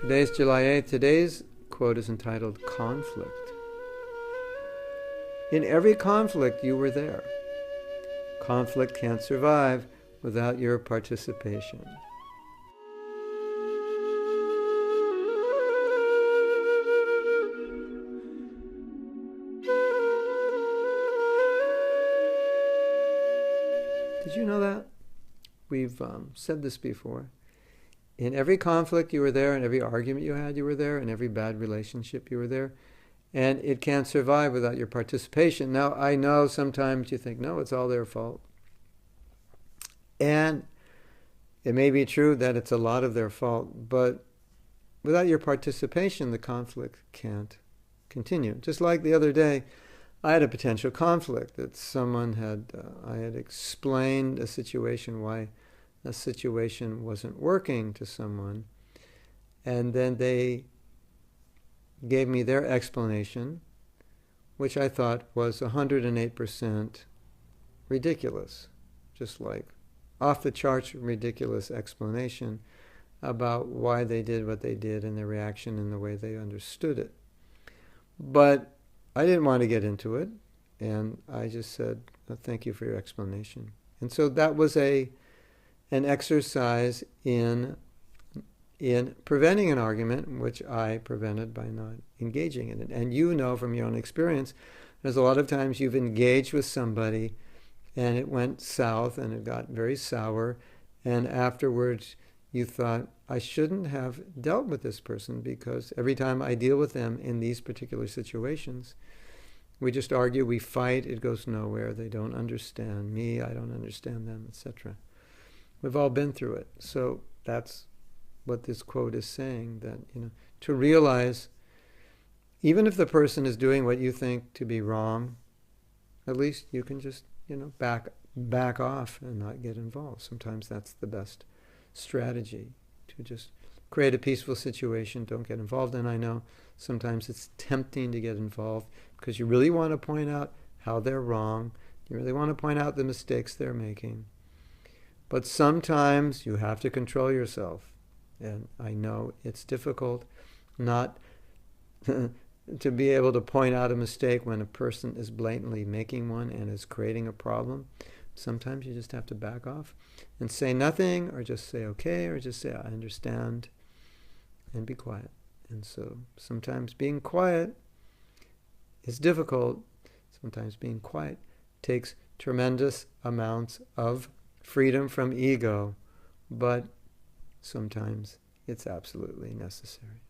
Today's July 8th. Today's quote is entitled Conflict. In every conflict, you were there. Conflict can't survive without your participation. Did you know that? We've said this before. In every conflict, you were there. In every argument you had, you were there. In every bad relationship, you were there. And it can't survive without your participation. Now, I know sometimes you think, no, it's all their fault. And it may be true that it's a lot of their fault, but without your participation, the conflict can't continue. Just like the other day, I had a potential conflict that someone had, I had explained a situation, why a situation wasn't working to someone, and then they gave me their explanation, which I thought was 108% ridiculous, just like off the charts ridiculous explanation about why they did what they did and their reaction and the way they understood it. But I didn't want to get into it, and I just said, thank you for your explanation. And so that was an exercise in preventing an argument, which I prevented by not engaging in it. And you know from your own experience, there's a lot of times you've engaged with somebody and it went south and it got very sour, and afterwards you thought, I shouldn't have dealt with this person because every time I deal with them in these particular situations, we just argue, we fight, it goes nowhere, they don't understand me, I don't understand them, etc. We've all been through it. So that's what this quote is saying, that, to realize, even if the person is doing what you think to be wrong, at least you can just, back off and not get involved. Sometimes that's the best strategy, to just create a peaceful situation, don't get involved. And I know sometimes it's tempting to get involved because you really want to point out how they're wrong, you really want to point out the mistakes they're making. But sometimes you have to control yourself. And I know it's difficult not to be able to point out a mistake when a person is blatantly making one and is creating a problem. Sometimes you just have to back off and say nothing, or just say okay, or just say I understand, and be quiet. And so sometimes being quiet is difficult. Sometimes being quiet takes tremendous amounts of freedom from ego, but sometimes it's absolutely necessary.